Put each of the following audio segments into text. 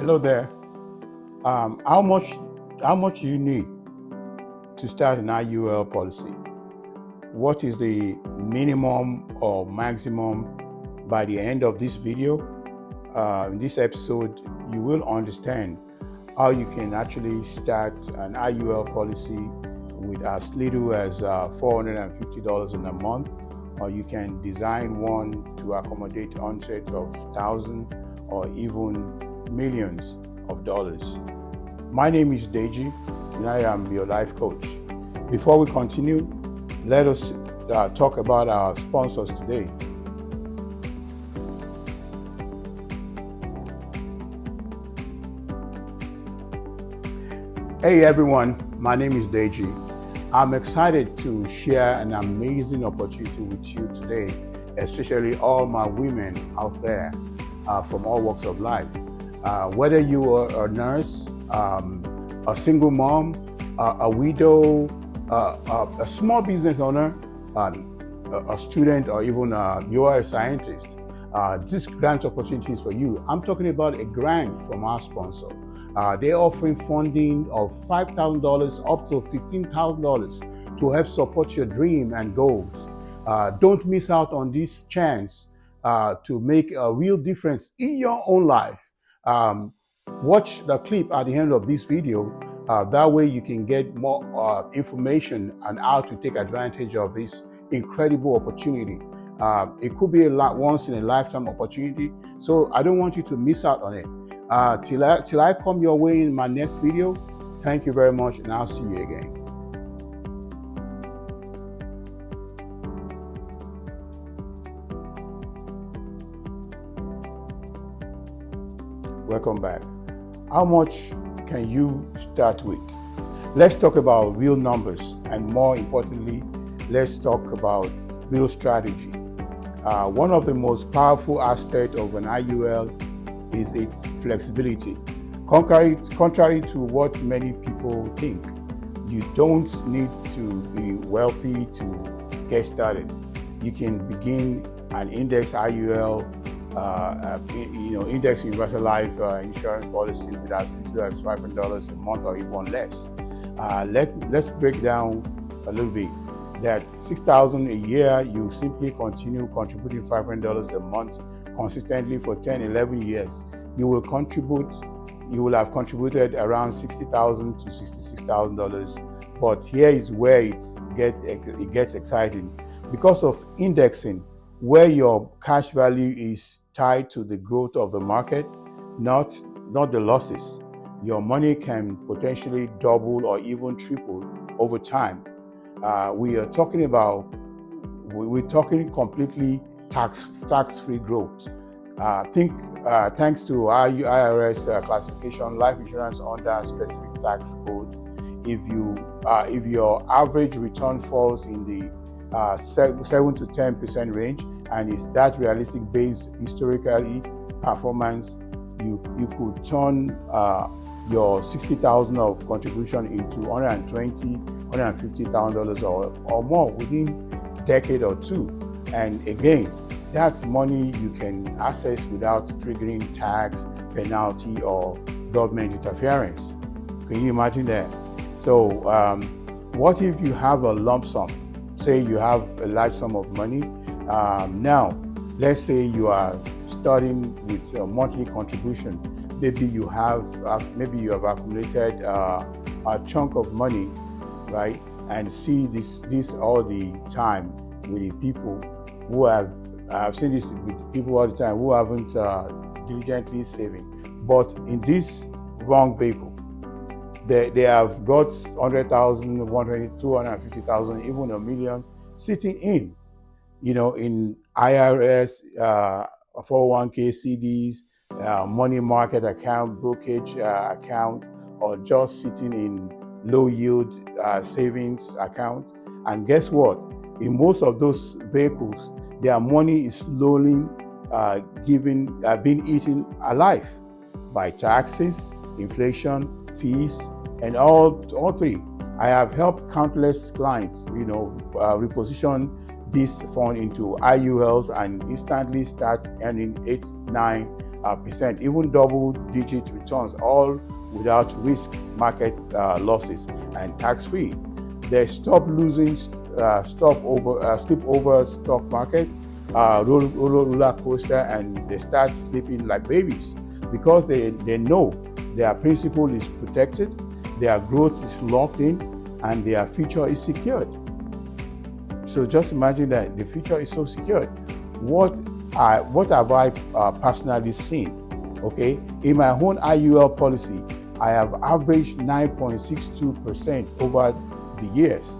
Hello there. How much do you need to start an IUL policy? What is the minimum or maximum? By the end of this video, in this episode, you will understand how you can actually start an IUL policy with as little as $450 in a month, or you can design one to accommodate hundreds of thousands or even millions of dollars. My name is Deji, and I am your life coach. Before we continue, let us talk about our sponsors today. Hey everyone, my name is Deji. I'm excited to share an amazing opportunity with you today, especially all my women out there from all walks of life. Whether you are a nurse, a single mom, a widow, a small business owner, a student, or even you are a scientist, this grant opportunity is for you. I'm talking about a grant from our sponsor. They're offering funding of $5,000 up to $15,000 to help support your dream and goals. Don't miss out on this chance to make a real difference in your own life. Watch the clip at the end of this video. That way you can get more information on how to take advantage of this incredible opportunity. It could be a once in a lifetime opportunity, so I don't want you to miss out on it. Till I come your way in my next video, thank you very much, and I'll see you again. Welcome back. How much can you start with? Let's talk about real numbers, and more importantly, let's talk about real strategy. One of the most powerful aspects of an IUL is its flexibility. Contrary to what many people think, you don't need to be wealthy to get started. You can begin an index IUL, index universal life insurance policy with as little as $500 a month or even less. Let's break down a little bit. That $6,000 a year, you simply continue contributing $500 a month consistently for 10, 11 years. You will have contributed around $60,000 to $66,000. But here is where it gets exciting. Because of indexing, where your cash value is tied to the growth of the market, not the losses. Your money can potentially double or even triple over time. We're talking completely tax-free growth. Thanks to IRS classification, life insurance under a specific tax code, if your average return falls in the 7 to 10% range, and is that realistic based historically performance, you could turn your $60,000 of contribution into $150,000 or more within a decade or two. And again, that's money you can access without triggering tax, penalty, or government interference. Can you imagine that? So what if you have a lump sum? Say you have a large sum of money. Now, let's say you are starting with a monthly contribution. Maybe you have accumulated a chunk of money, right? And see this all the time with the people who I've seen this with people all the time who haven't diligently saving. But in this wrong vehicle, they have got 100,000, 100, 250,000, even $1 million sitting in IRS, 401k CDs, money market account, brokerage account, or just sitting in low yield savings account. And guess what? In most of those vehicles, their money is slowly being eaten alive by taxes, inflation, fees, and all three. I have helped countless clients, reposition this fund into IULs and instantly start earning 8, 9, percent, even double-digit returns, all without risk market losses and tax-free. They stop losing, slip over stock market, roller coaster, and they start sleeping like babies because they know their principal is protected, their growth is locked in, and their future is secured. So just imagine that the future is so secured. What have I personally seen? Okay, in my own IUL policy, I have averaged 9.62% over the years.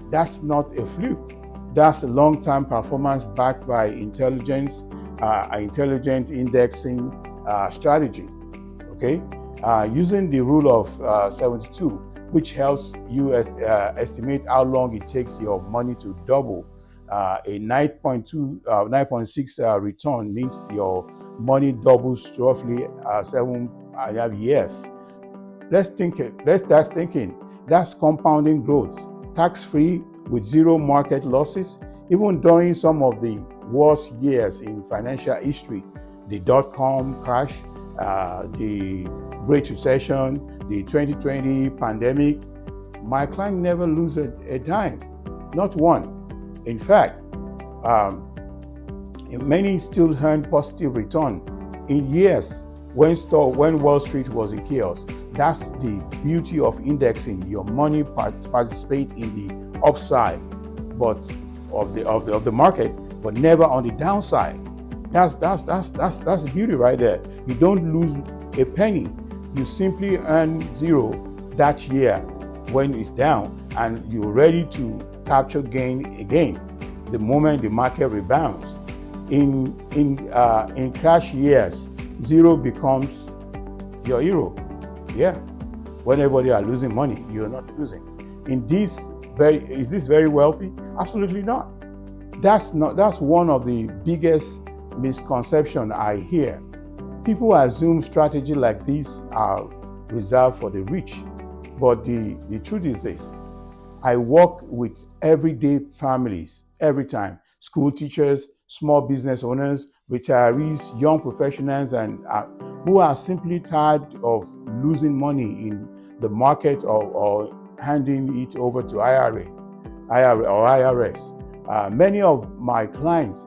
That's not a fluke. That's a long-term performance backed by intelligent indexing strategy. Okay, using the rule of 72, which helps you estimate how long it takes your money to double. A 9.6 return means your money doubles roughly 7.5 years. Let's start thinking. That's compounding growth, tax-free with zero market losses, even during some of the worst years in financial history, the dot-com crash, the Great Recession, the 2020 pandemic. My client never loses a dime, not one. In fact, many still earn positive return in years when Wall Street was in chaos. That's the beauty of indexing. Your money participates in the upside, but of the market, but never on the downside. That's the beauty right there. You don't lose a penny. You simply earn zero that year when it's down, and you're ready to capture gain again the moment the market rebounds. In crash years, zero becomes your hero. Yeah, when everybody are losing money, you're not losing. Is this very wealthy? Absolutely not. That's one of the biggest misconceptions I hear. People assume strategy like this are reserved for the rich, but the truth is this: I work with everyday families every time, school teachers, small business owners, retirees, young professionals, and who are simply tired of losing money in the market or handing it over to IRA or IRS. Many of my clients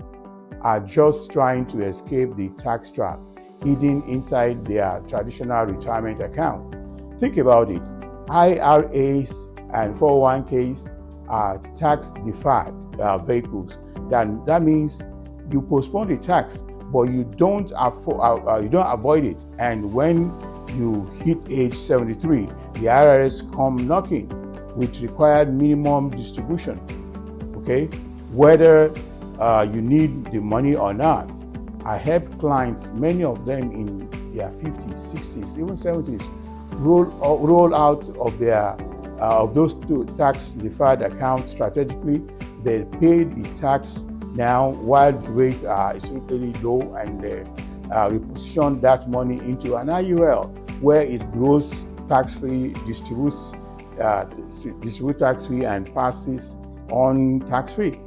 are just trying to escape the tax trap hidden inside their traditional retirement account. Think about it. IRAs and 401ks are tax-deferred vehicles. That means you postpone the tax, but you don't avoid it. And when you hit age 73, the IRS come knocking with required minimum distribution. Okay, whether you need the money or not. I help clients, many of them in their 50s, 60s, even 70s, roll out of those two tax-deferred accounts strategically. They pay the tax now while the rates are extremely low, and they reposition that money into an IUL where it grows tax-free, distributes tax-free, and passes on tax-free.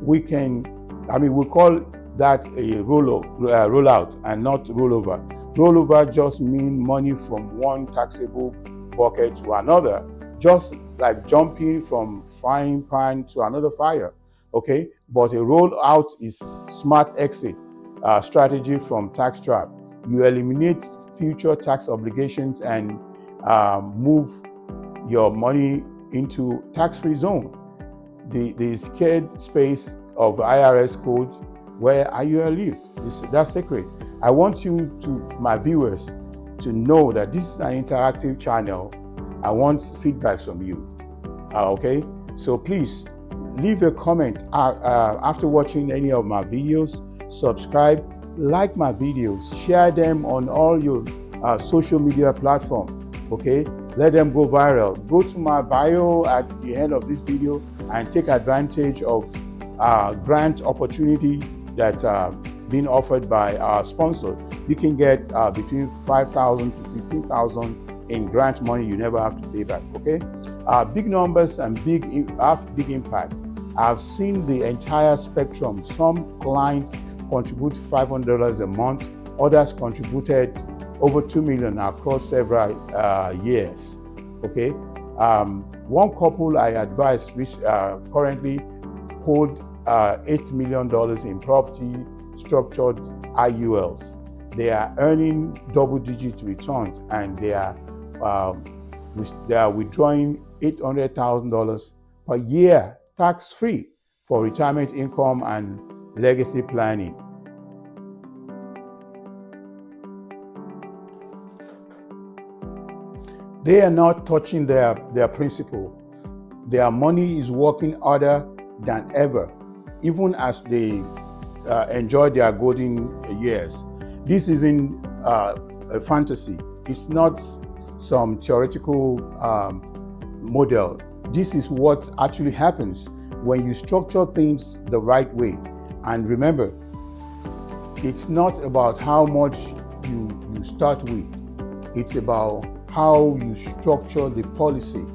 We call that a rollout and not rollover. Rollover just means money from one taxable bucket to another, just like jumping from frying pan to another fire. Okay, but a rollout is smart exit strategy from tax trap. You eliminate future tax obligations and move your money into tax-free zone. The scared space of IRS code where IUL lives. That's sacred. I want my viewers, to know that this is an interactive channel. I want feedback from you. Okay, so please leave a comment after watching any of my videos. Subscribe, like my videos, share them on all your social media platforms. Okay, let them go viral. Go to my bio at the end of this video and take advantage of grant opportunity that being offered by our sponsor. You can get between $5,000 to $15,000 in grant money you never have to pay back. Okay, big numbers and big impact. I've seen the entire spectrum. Some clients contribute $500 a month Others contributed over 2 million across several years. Okay, one couple I advise currently hold $8 million in property structured IULs. They are earning double-digit returns, and they are withdrawing $800,000 per year tax-free for retirement income and legacy planning. They are not touching their principal. Their money is working harder than ever, even as they enjoy their golden years. This isn't a fantasy. It's not some theoretical model. This is what actually happens when you structure things the right way. And remember, it's not about how much you start with. It's about how you structure the policy,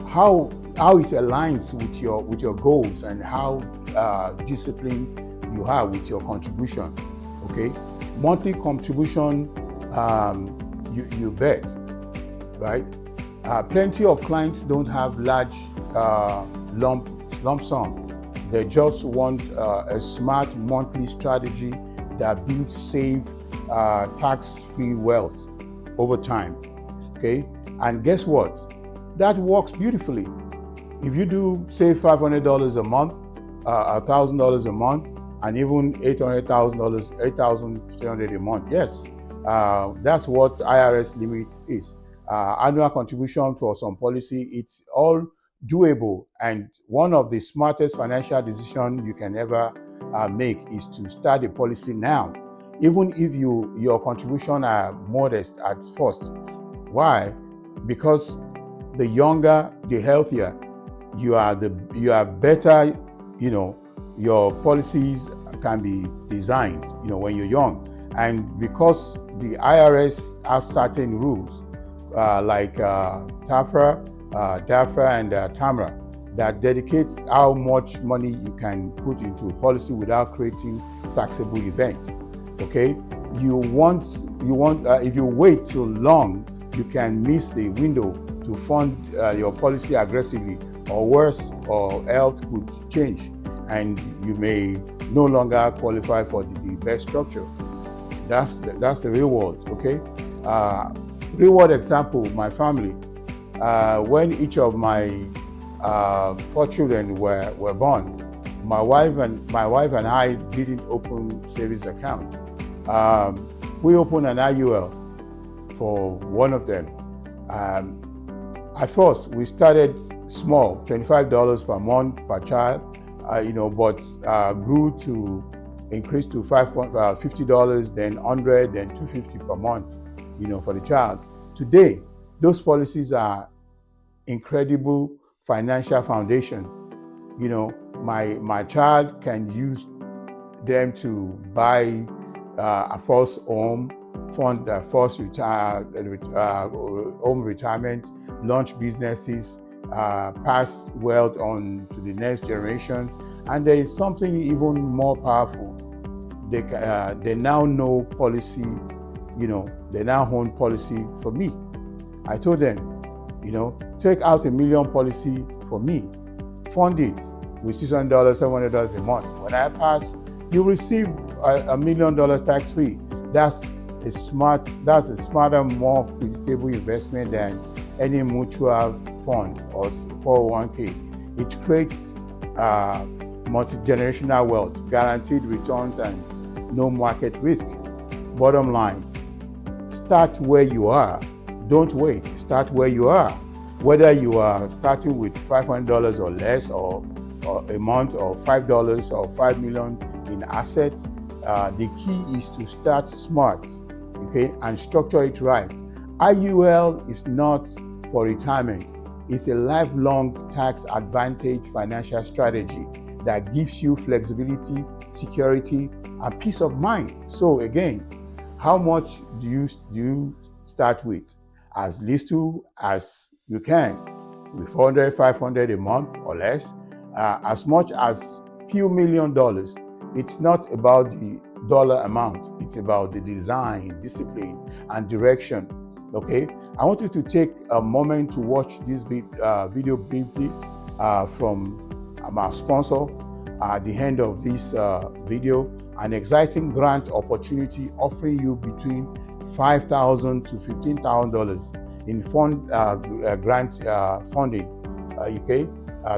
how it aligns with your goals, and how disciplined you are with your contribution. Okay, monthly contribution, you bet, right? Plenty of clients don't have large lump sum. They just want a smart monthly strategy that builds safe, tax-free wealth over time. Okay, and guess what? That works beautifully. If you do, say, $500 a month, $1,000 a month, and even $800,000, $8,300 a month, yes, that's what IRS limits is. Annual contribution for some policy, it's all doable. And one of the smartest financial decisions you can ever make is to start a policy now, even if your contribution are modest at first. Why? Because the younger, the healthier you are, you are better. Your policies can be designed, when you're young. And because the IRS has certain rules, like TAFRA, DAFRA, and TAMRA, that dedicates how much money you can put into a policy without creating taxable events. Okay, if you wait too long, you can miss the window to fund your policy aggressively, or worse, or health could change and you may no longer qualify for the best structure. That's the real world. Okay, real world example: my family. When each of my 4 children were born, my wife and I didn't open savings account. We opened an IUL for one of them. At first, we started small, $25 per month per child, but grew to increase to $50, then $100, then $250 per month, for the child. Today, those policies are incredible financial foundation. My child can use them to buy a first home, fund a first home retirement, launch businesses, pass wealth on to the next generation. And there is something even more powerful. They now know policy, they now own policy for me. I told them, take out $1 million policy for me, fund it with $600, $700 a month. When I pass, you receive $1 million tax-free. That's a smarter, more predictable investment than any mutual fund or 401k. It creates multi-generational wealth, guaranteed returns, and no market risk. Bottom line, start where you are. Don't wait. Start where you are. Whether you are starting with $500 or less, or a month, or $5 or $5 million in assets, the key is to start smart, okay, and structure it right. IUL is not for retirement. It's a lifelong tax advantage financial strategy that gives you flexibility, security, and peace of mind. So again, how much do you start with? As little as you can, with $400, $500 a month or less, as much as few $1 million. It's not about dollar amount. It's about the design, discipline, and direction. Okay, I want you to take a moment to watch this video briefly from our sponsor. At the end of this video, an exciting grant opportunity offering you between $5,000 to $15,000 in grant funding. Okay,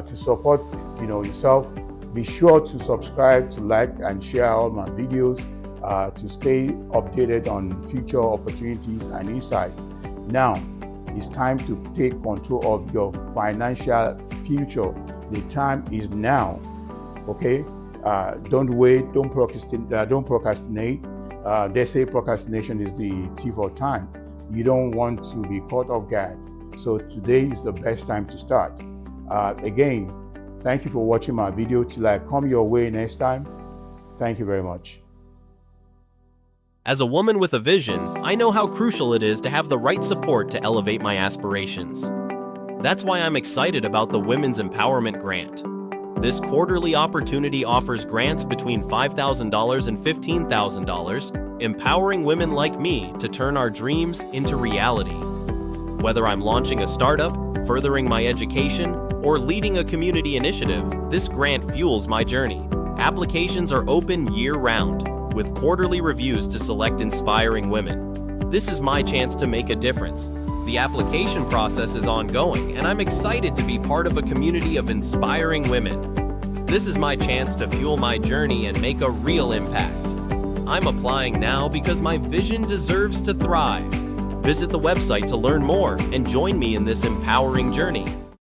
to support yourself. Be sure to subscribe, to like, and share all my videos to stay updated on future opportunities and insight. Now, it's time to take control of your financial future. The time is now. Okay, don't wait. Don't procrastinate. They say procrastination is the thief of time. You don't want to be caught off guard. So today is the best time to start. Again, thank you for watching my video. Till I come your way next time. Thank you very much. As a woman with a vision, I know how crucial it is to have the right support to elevate my aspirations. That's why I'm excited about the Women's Empowerment Grant. This quarterly opportunity offers grants between $5,000 and $15,000, empowering women like me to turn our dreams into reality. Whether I'm launching a startup, furthering my education, or leading a community initiative, this grant fuels my journey. Applications are open year-round, with quarterly reviews to select inspiring women. This is my chance to make a difference. The application process is ongoing, and I'm excited to be part of a community of inspiring women. This is my chance to fuel my journey and make a real impact. I'm applying now because my vision deserves to thrive. Visit the website to learn more and join me in this empowering journey.